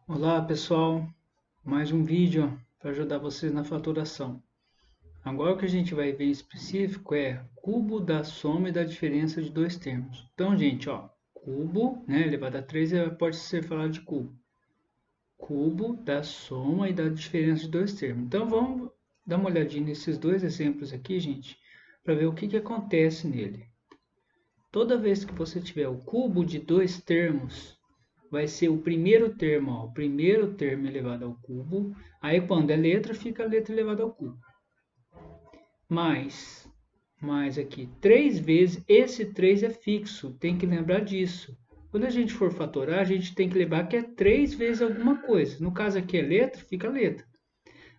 Olá pessoal, mais um vídeo para ajudar vocês na faturação. Agora o que a gente vai ver em específico é cubo da soma e da diferença de dois termos. Então, gente, ó, cubo, né, elevado a 3 pode ser falado de cubo. Cubo da soma e da diferença de dois termos. Então, vamos dar uma olhadinha nesses dois exemplos aqui, gente, para ver o que acontece nele. Toda vez que você tiver o cubo de dois termos, vai ser o primeiro termo, ó, o primeiro termo elevado ao cubo. Aí quando é letra, fica a letra elevada ao cubo. Mais aqui, 3 vezes, esse 3 é fixo, tem que lembrar disso. Quando a gente for fatorar, a gente tem que lembrar que é 3 vezes alguma coisa. No caso aqui é letra, fica letra.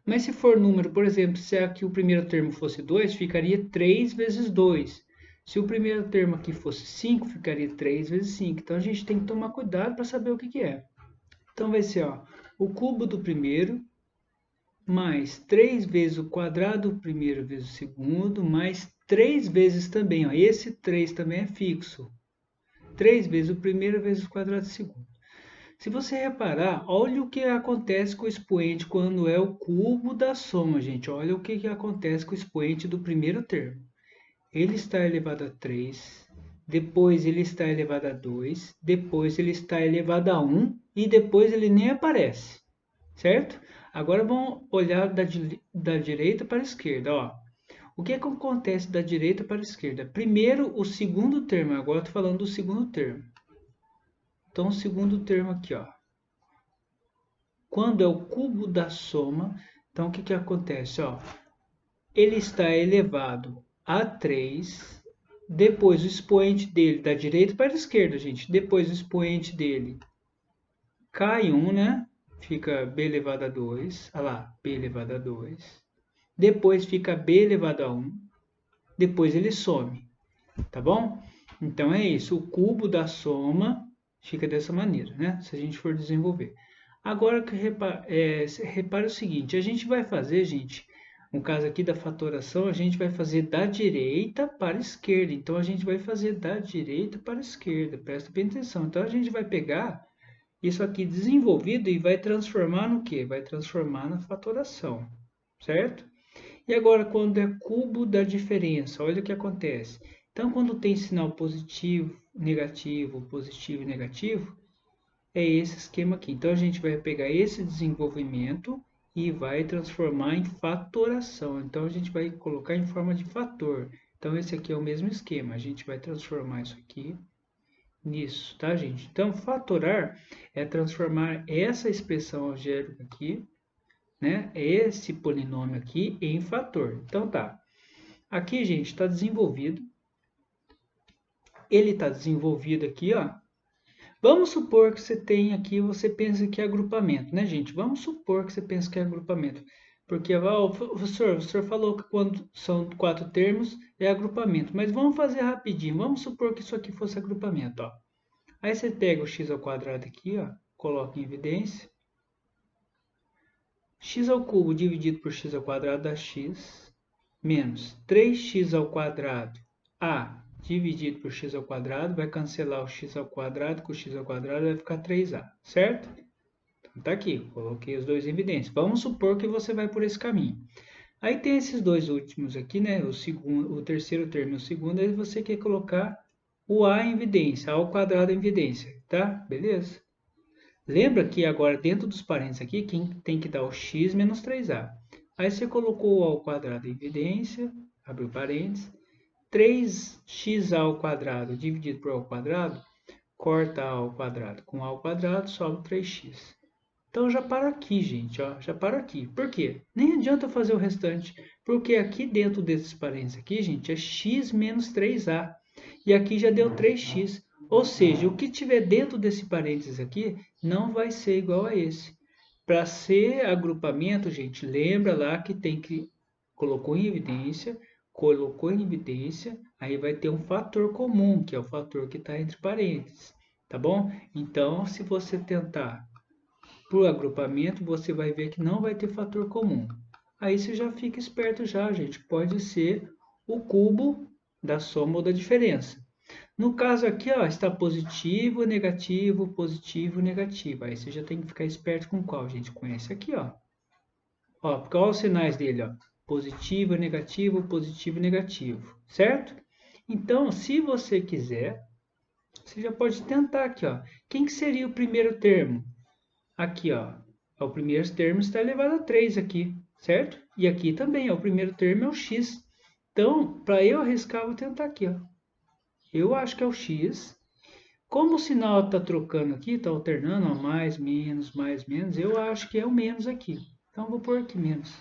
Mas se for número, por exemplo, se aqui o primeiro termo fosse 2, ficaria 3 vezes 2. Se o primeiro termo aqui fosse 5, ficaria 3 vezes 5. Então a gente tem que tomar cuidado para saber o que é. Então vai ser ó, o cubo do primeiro mais 3 vezes o quadrado do primeiro vezes o segundo, mais 3 vezes também. Ó, esse 3 também é fixo. 3 vezes o primeiro vezes o quadrado do segundo. Se você reparar, olha o que acontece com o expoente quando é o cubo da soma, gente. Olha o que acontece com o expoente do primeiro termo. Ele está elevado a 3, depois ele está elevado a 2, depois ele está elevado a 1 e depois ele nem aparece, certo? Agora vamos olhar da direita para a esquerda. Ó. O que acontece da direita para a esquerda? Primeiro, o segundo termo. Agora estou falando do segundo termo. Então, o segundo termo aqui, ó. Quando é o cubo da soma, então o que acontece? Ó? Ele está elevado a 3, depois o expoente dele, da direita para a esquerda, gente. Depois o expoente dele cai 1, né? Fica b elevado a 2. Olha lá, b elevado a 2. Depois fica b elevado a 1. Depois ele some, tá bom? Então é isso, o cubo da soma fica dessa maneira, né? Se a gente for desenvolver. Agora, repare o seguinte, a gente vai fazer, gente, no caso aqui da fatoração, a gente vai fazer da direita para a esquerda. Então, a gente vai fazer da direita para a esquerda, presta bem atenção. Então, a gente vai pegar isso aqui desenvolvido e vai transformar no quê? Vai transformar na fatoração, certo? E agora, quando é cubo da diferença, olha o que acontece. Então, quando tem sinal positivo, positivo e negativo, é esse esquema aqui. Então, a gente vai pegar esse desenvolvimento e vai transformar em fatoração. Então, a gente vai colocar em forma de fator. Então, esse aqui é o mesmo esquema. A gente vai transformar isso aqui nisso, tá, gente? Então, fatorar é transformar essa expressão algébrica aqui, né? Esse polinômio aqui em fator. Então, tá. Aqui, gente, está desenvolvido. Ele está desenvolvido aqui, ó. Vamos supor que você tem aqui, você pensa que é agrupamento, né, gente? Vamos supor que você pensa que é agrupamento. Porque, o professor falou que quando são 4 termos é agrupamento. Mas vamos fazer rapidinho. Vamos supor que isso aqui fosse agrupamento, ó. Aí você pega o x ao quadrado aqui, ó, coloca em evidência. X ao cubo dividido por x ao quadrado dá x, menos 3x ao quadrado a dividido por x ao quadrado, vai cancelar o x ao quadrado com o x ao quadrado, vai ficar 3a, certo? Então tá aqui, coloquei os dois em evidência. Vamos supor que você vai por esse caminho. Aí tem esses dois últimos aqui, né? O terceiro termo e o segundo, aí você quer colocar o a em evidência, a ao quadrado em evidência, tá? Beleza? Lembra que agora dentro dos parênteses aqui, quem tem que dar o x menos 3a. Aí você colocou o a ao quadrado em evidência, abriu parênteses, 3x ao quadrado dividido por a ao quadrado, corta a ao quadrado com a ao quadrado, sobra 3x. Então já para aqui, gente, ó, já para aqui. Por quê? Nem adianta fazer o restante, porque aqui dentro desses parênteses aqui, gente, é x menos 3a. E aqui já deu 3x. Ou seja, o que tiver dentro desse parênteses aqui não vai ser igual a esse. Para ser agrupamento, gente, lembra lá que tem que colocou em evidência, aí vai ter um fator comum, que é o fator que está entre parênteses, tá bom? Então, se você tentar por agrupamento, você vai ver que não vai ter fator comum. Aí você já fica esperto já, gente. Pode ser o cubo da soma ou da diferença. No caso aqui, ó, está positivo, negativo, positivo, negativo. Aí você já tem que ficar esperto com qual, gente? Com esse aqui, ó. Ó, porque olha os sinais dele, ó. Positivo, negativo, negativo. Certo? Então, se você quiser, você já pode tentar aqui, ó. Quem que seria o primeiro termo? Aqui, ó. O primeiro termo está elevado a 3 aqui, certo? E aqui também, ó, o primeiro termo é o x. Então, para eu arriscar, eu vou tentar aqui, ó. Eu acho que é o x. Como o sinal está trocando aqui, está alternando, ó, mais, menos, eu acho que é o menos aqui. Então, vou pôr aqui menos.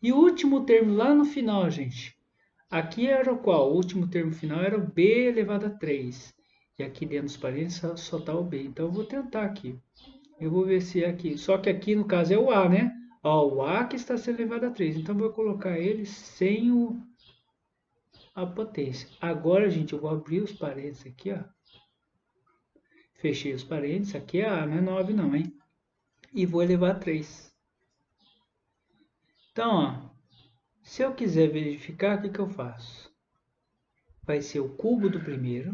E o último termo lá no final, gente. Aqui era o qual? O último termo final era o b elevado a 3. E aqui dentro dos parênteses só está o b. Então, eu vou tentar aqui. Eu vou ver se é aqui. Só que aqui, no caso, é o a, né? Ó, o a que está sendo elevado a 3. Então, eu vou colocar ele sem a potência. Agora, gente, eu vou abrir os parênteses aqui, ó. Fechei os parênteses, aqui é A, não é 9 não, hein? E vou elevar a 3. Então, ó, se eu quiser verificar, o que, que eu faço? Vai ser o cubo do primeiro,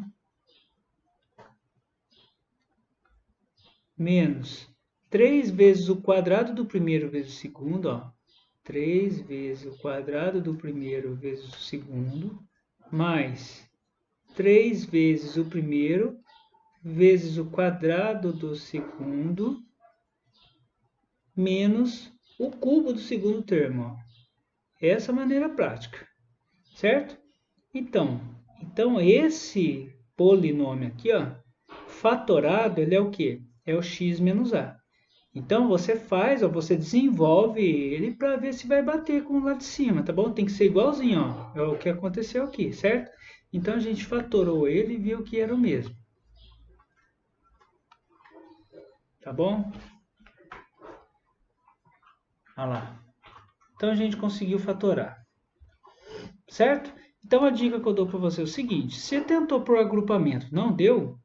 menos 3 vezes o quadrado do primeiro vezes o segundo, ó. 3 vezes o quadrado do primeiro vezes o segundo, mais 3 vezes o primeiro vezes o quadrado do segundo, menos o cubo do segundo termo, ó. Essa é a maneira prática, certo? Então esse polinômio aqui, ó, fatorado, ele é o quê? É o x menos a. Então você faz, ó, você desenvolve ele para ver se vai bater com o lá de cima, tá bom? Tem que ser igualzinho, ó, é o que aconteceu aqui, certo? Então a gente fatorou ele e viu que era o mesmo, tá bom? Olha lá. Então a gente conseguiu fatorar, certo? Então a dica que eu dou para você é o seguinte: você tentou por agrupamento, não deu?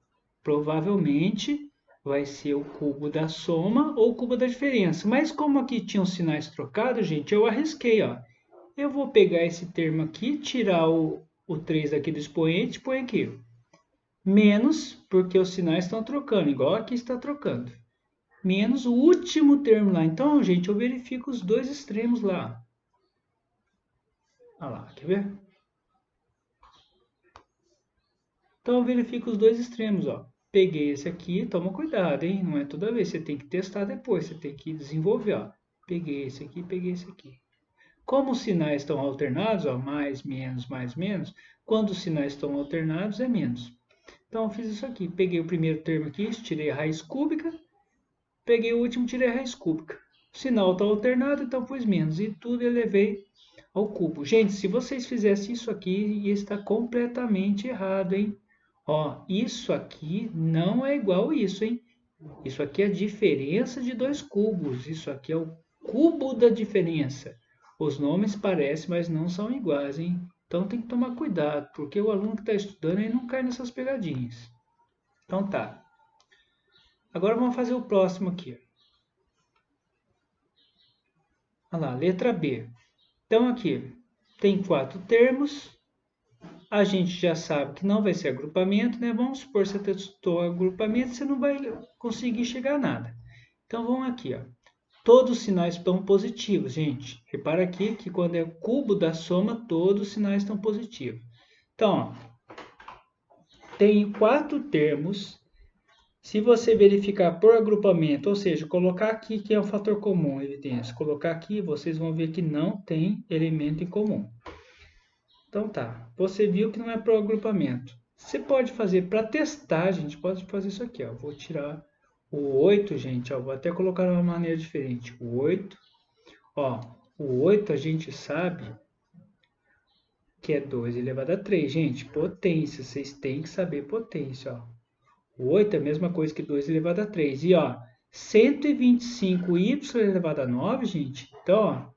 Provavelmente vai ser o cubo da soma ou o cubo da diferença. Mas como aqui tinham sinais trocados, gente, eu arrisquei, ó. Eu vou pegar esse termo aqui, tirar o 3 aqui do expoente, põe aqui. Menos, porque os sinais estão trocando, igual aqui está trocando. Menos o último termo lá. Então, gente, eu verifico os dois extremos lá. Olha lá, quer ver? Então, eu verifico os dois extremos, ó. Peguei esse aqui, toma cuidado, hein? Não é toda vez, você tem que testar depois, você tem que desenvolver, ó. Peguei esse aqui, peguei esse aqui. Como os sinais estão alternados, ó, mais, menos, quando os sinais estão alternados é menos. Então, eu fiz isso aqui. Peguei o primeiro termo aqui, tirei a raiz cúbica, peguei o último, tirei a raiz cúbica. O sinal está alternado, então pus menos. E tudo elevei ao cubo. Gente, se vocês fizessem isso aqui, ia estar completamente errado, hein? Ó, isso aqui não é igual a isso, hein? Isso aqui é a diferença de dois cubos. Isso aqui é o cubo da diferença. Os nomes parecem, mas não são iguais, hein? Então tem que tomar cuidado, porque o aluno que está estudando aí não cai nessas pegadinhas. Então tá. Agora vamos fazer o próximo aqui. Olha lá, letra B. Então aqui tem 4 termos. A gente já sabe que não vai ser agrupamento, né? Vamos supor que você testou agrupamento, você não vai conseguir chegar a nada. Então vamos aqui, ó. Todos os sinais estão positivos, gente. Repara aqui que quando é cubo da soma, todos os sinais estão positivos. Então, ó, tem 4 termos. Se você verificar por agrupamento, ou seja, colocar aqui que é um fator comum, evidência, colocar aqui, vocês vão ver que não tem elemento em comum. Então tá, você viu que não é por agrupamento. Você pode fazer para testar, gente, pode fazer isso aqui, ó. Vou tirar o 8, gente, ó, vou até colocar de uma maneira diferente. O 8, ó, o 8 a gente sabe que é 2 elevado a 3, gente, potência, vocês têm que saber potência, ó. O 8 é a mesma coisa que 2 elevado a 3. E, ó, 125y elevado a 9, gente. Então, ó,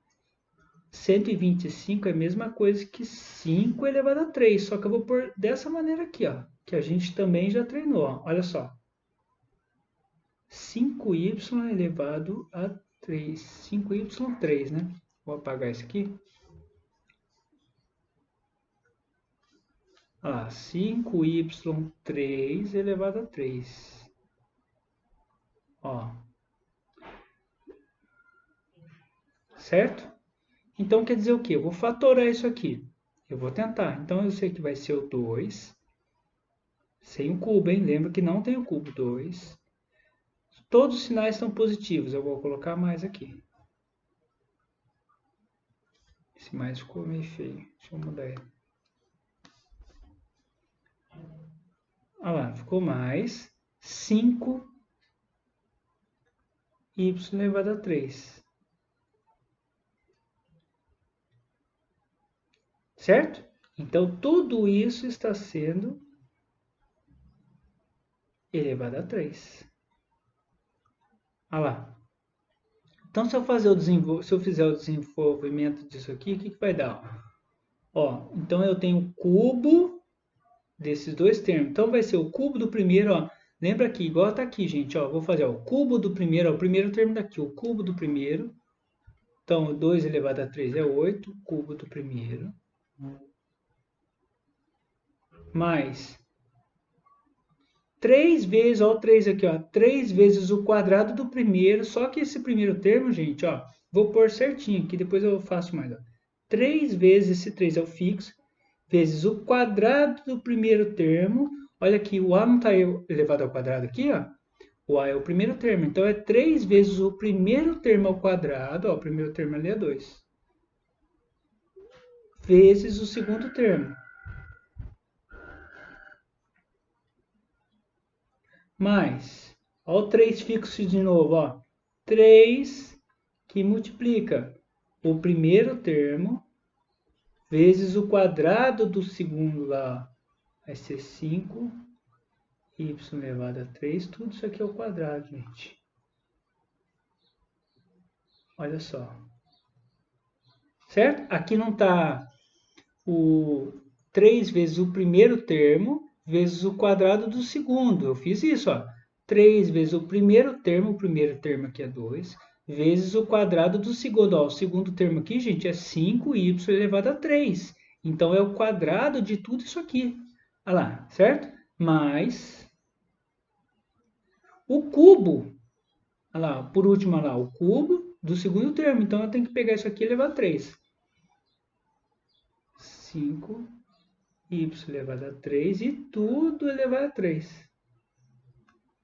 125 é a mesma coisa que 5 elevado a 3. Só que eu vou pôr dessa maneira aqui, ó, que a gente também já treinou. Ó. Olha só. 5y elevado a 3. 5y3, né? Vou apagar isso aqui. Olha lá, 5y3 elevado a 3. Ó. Certo? Então quer dizer o quê? Eu vou fatorar isso aqui. Eu vou tentar. Então eu sei que vai ser o 2. Sem o cubo, hein? Lembra que não tem o cubo. 2. Todos os sinais são positivos. Eu vou colocar mais aqui. Esse mais ficou meio feio. Deixa eu mudar ele. Olha lá, ficou mais 5y elevado a 3. Certo? Então, tudo isso está sendo elevado a 3. Olha lá. Então, se eu fizer o desenvolvimento disso aqui, o que vai dar? Ó, então eu tenho o cubo desses dois termos. Então vai ser o cubo do primeiro, ó. Lembra aqui, igual tá aqui, gente, ó. Vou fazer ó, o cubo do primeiro, ó, o primeiro termo daqui, o cubo do primeiro. Então, 2 elevado a 3 é 8, cubo do primeiro. Mais 3 vezes, ó, o 3 aqui, ó. 3 vezes o quadrado do primeiro, só que esse primeiro termo, gente, ó. Vou pôr certinho aqui, depois eu faço mais, ó. 3 vezes esse 3 é o fixo, vezes o quadrado do primeiro termo. Olha aqui, o a não está elevado ao quadrado aqui, ó. O a é o primeiro termo, então é 3 vezes o primeiro termo ao quadrado, ó, o primeiro termo ali é 2, vezes o segundo termo. Mais, ó o 3 fixo de novo, ó. 3 que multiplica o primeiro termo vezes o quadrado do segundo lá, vai ser 5y elevado a 3, tudo isso aqui é o quadrado, gente. Olha só. Certo? Aqui não está o 3 vezes o primeiro termo vezes o quadrado do segundo. Eu fiz isso, ó. 3 vezes o primeiro termo aqui é 2, vezes o quadrado do segundo. Ó, o segundo termo aqui, gente, é 5y elevado a 3. Então, é o quadrado de tudo isso aqui. Olha lá, certo? Mais o cubo. Olha lá, por último, olha lá, o cubo do segundo termo. Então, eu tenho que pegar isso aqui e elevar a 3. 5y elevado a 3 e tudo elevado a 3.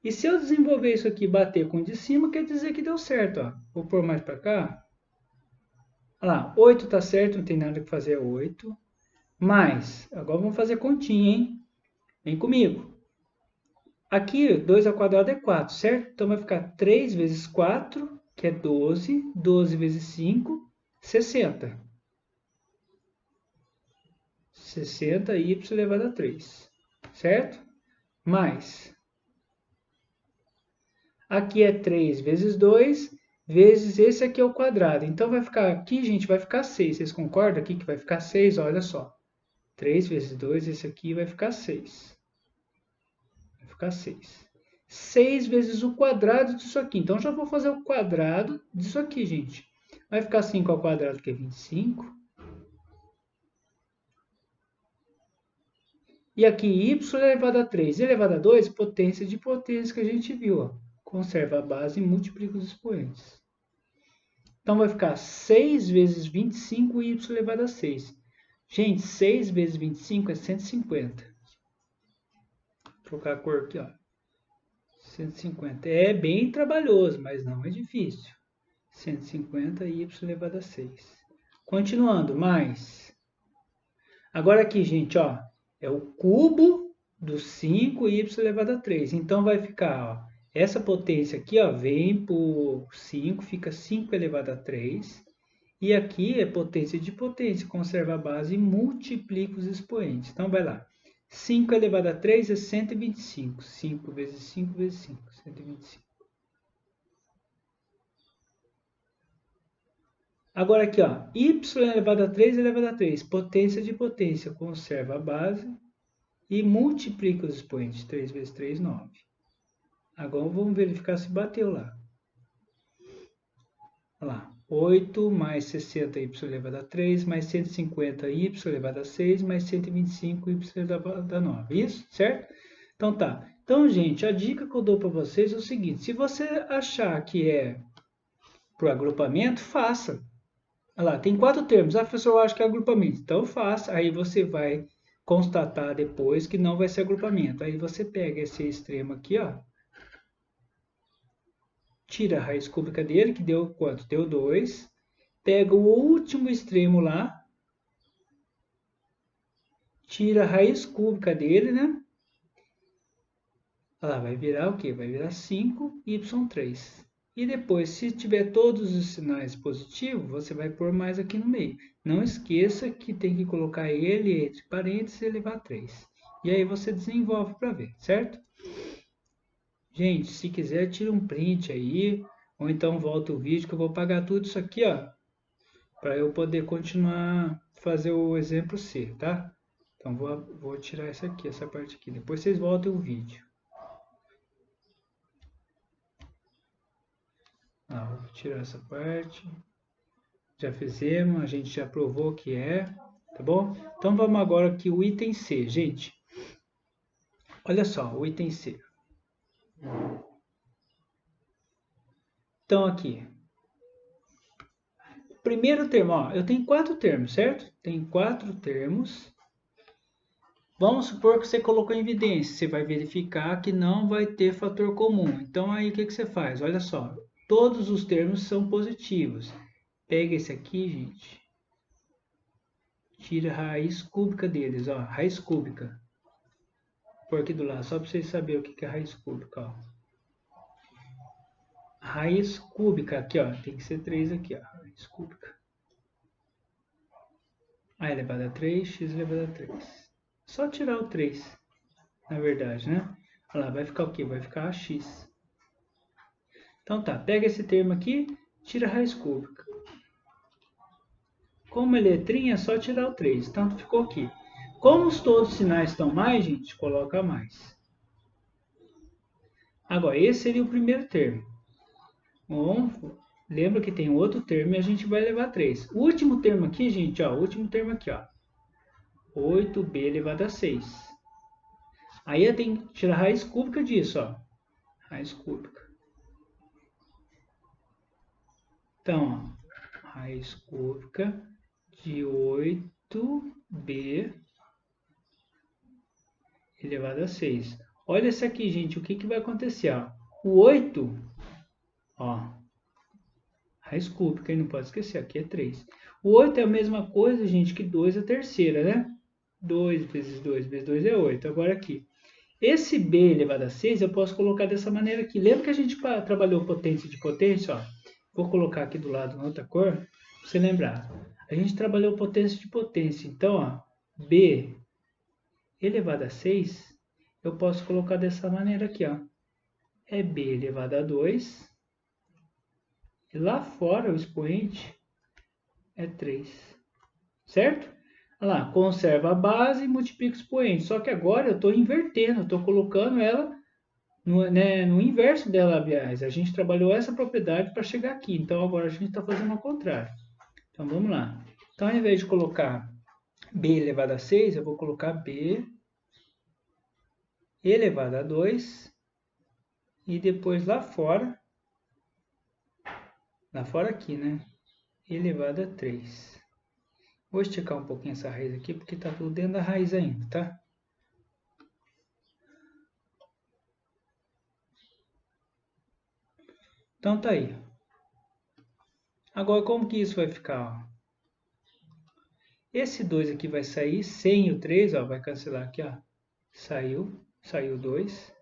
E se eu desenvolver isso aqui e bater com o de cima, quer dizer que deu certo. Ó. Vou pôr mais para cá. Olha lá, 8 está certo, não tem nada que fazer, é 8. Mais, agora vamos fazer continha, hein? Vem comigo. Aqui, 2 ao quadrado é 4, certo? Então vai ficar 3 vezes 4, que é 12. 12 vezes 5, 60. 60y elevado a 3, certo? Mais, aqui é 3 vezes 2, vezes esse aqui é o quadrado. Então, vai ficar aqui, gente, vai ficar 6. Vocês concordam aqui que vai ficar 6? Olha só. 3 vezes 2, esse aqui vai ficar 6. Vai ficar 6. 6 vezes o quadrado disso aqui. Então, já vou fazer o quadrado disso aqui, gente. Vai ficar 5 ao quadrado, que é 25. E aqui, y elevado a 3 elevado a 2, potência de potência que a gente viu. Ó. Conserva a base e multiplica os expoentes. Então, vai ficar 6 vezes 25y elevado a 6. Gente, 6 vezes 25 é 150. Vou trocar a cor aqui, ó. 150. É bem trabalhoso, mas não é difícil. 150y elevado a 6. Continuando, mais. Agora aqui, gente, ó, é o cubo do 5y elevado a 3. Então, vai ficar, ó, essa potência aqui, ó, vem por 5, fica 5 elevado a 3. E aqui é potência de potência, conserva a base e multiplica os expoentes. Então, vai lá. 5 elevado a 3 é 125. 5 vezes 5 vezes 5, 125. Agora aqui, ó, y elevado a 3 elevado a 3, potência de potência, conserva a base e multiplica os expoentes. 3 vezes 3, 9. Agora vamos verificar se bateu lá. Olha lá. 8 mais 60y elevado a 3, mais 150y elevado a 6, mais 125y elevado a 9. Isso, certo? Então tá. Então, gente, a dica que eu dou para vocês é o seguinte. Se você achar que é para o agrupamento, faça. Olha lá, tem 4 termos. Ah, professor, eu acho que é agrupamento. Então faça. Aí você vai constatar depois que não vai ser agrupamento. Aí você pega esse extremo aqui, ó. Tira a raiz cúbica dele, que deu quanto? Deu 2. Pega o último extremo lá. Tira a raiz cúbica dele, né? Olha lá, vai virar o quê? Vai virar 5y3. E depois, se tiver todos os sinais positivos, você vai pôr mais aqui no meio. Não esqueça que tem que colocar ele entre parênteses e elevar a 3. E aí você desenvolve para ver, certo? Gente, se quiser, tira um print aí, ou então volta o vídeo, que eu vou apagar tudo isso aqui, ó, para eu poder continuar fazer o exemplo C, tá? Então, vou tirar essa parte aqui. Depois vocês voltem o vídeo. Vou tirar essa parte. Já fizemos, a gente já provou que é, tá bom? Então vamos agora aqui o item C, gente. Olha só, o item C. Então aqui. Primeiro termo, ó, eu tenho 4 termos, certo? Tem 4 termos. Vamos supor que você colocou em evidência. Você vai verificar que não vai ter fator comum. Então aí o que você faz? Olha só, todos os termos são positivos. Pega esse aqui, gente. Tira a raiz cúbica deles, ó, raiz cúbica. Por aqui do lado, só para vocês saberem o que é raiz cúbica, ó. Raiz cúbica, aqui, ó, tem que ser 3 aqui, ó, raiz cúbica. A elevado a 3, x elevado a 3. Só tirar o 3, na verdade, né? Olha lá, vai ficar o quê? Vai ficar ax. Então tá, pega esse termo aqui, tira a raiz cúbica. Como é letrinha, é só tirar o 3, então ficou aqui. Como todos os sinais estão mais, gente, coloca mais. Agora, esse seria o primeiro termo. Bom, lembra que tem outro termo e a gente vai levar 3. O último termo aqui, gente, ó, o último termo aqui, ó. 8b elevado a 6. Aí eu tenho que tirar a raiz cúbica disso, ó. Raiz cúbica. Então, ó, raiz cúbica de 8b elevado a 6. Olha essa aqui, gente, o que vai acontecer, ó. O 8, ó, raiz cúbica, e não pode esquecer, aqui é 3. O 8 é a mesma coisa, gente, que 2 é a terceira, né? 2 vezes 2 vezes 2 é 8. Agora aqui, esse b elevado a 6 eu posso colocar dessa maneira aqui. Lembra que a gente trabalhou potência de potência? Ó? Vou colocar aqui do lado na outra cor, para você lembrar. A gente trabalhou potência de potência. Então, ó, b elevado a 6, eu posso colocar dessa maneira aqui. Ó. É b elevado a 2. E lá fora o expoente é 3. Certo? Olha lá, conserva a base e multiplica o expoente. Só que agora eu estou invertendo, estou colocando ela no inverso dela, aliás. A gente trabalhou essa propriedade para chegar aqui. Então agora a gente está fazendo ao contrário. Então vamos lá. Então ao invés de colocar b elevado a 6, eu vou colocar b elevado a 2. E depois lá fora aqui, né? Elevado a 3. Vou esticar um pouquinho essa raiz aqui, porque está tudo dentro da raiz ainda, tá? Então tá aí. Agora, como que isso vai ficar? Ó? Esse 2 aqui vai sair sem o 3, ó, vai cancelar aqui, ó. Saiu 2.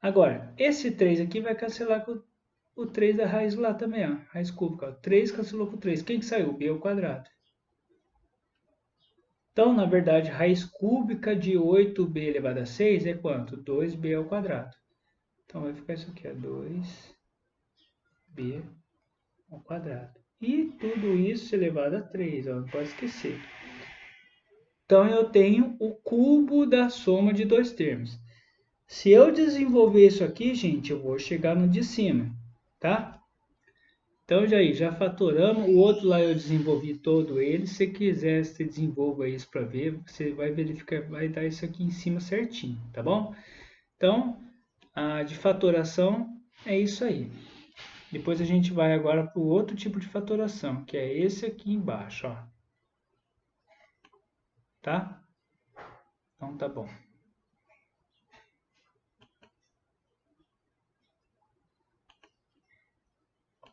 Agora, esse 3 aqui vai cancelar com o 3 da raiz lá também, ó. Raiz cúbica, ó. 3 cancelou com 3. Quem que saiu? B ao quadrado. Então, na verdade, raiz cúbica de 8b elevado a 6 é quanto? 2b ao quadrado. Então, vai ficar isso aqui, ó. 2b ao quadrado. E tudo isso elevado a 3, ó. Não pode esquecer. Então, eu tenho o cubo da soma de dois termos. Se eu desenvolver isso aqui, gente, eu vou chegar no de cima, tá? Então, já fatoramos. O outro lá eu desenvolvi todo ele. Se você quiser, você desenvolva isso para ver. Você vai verificar, vai dar isso aqui em cima certinho, tá bom? Então, a de fatoração é isso aí. Depois a gente vai agora para o outro tipo de fatoração, que é esse aqui embaixo, ó. Tá? Então tá bom.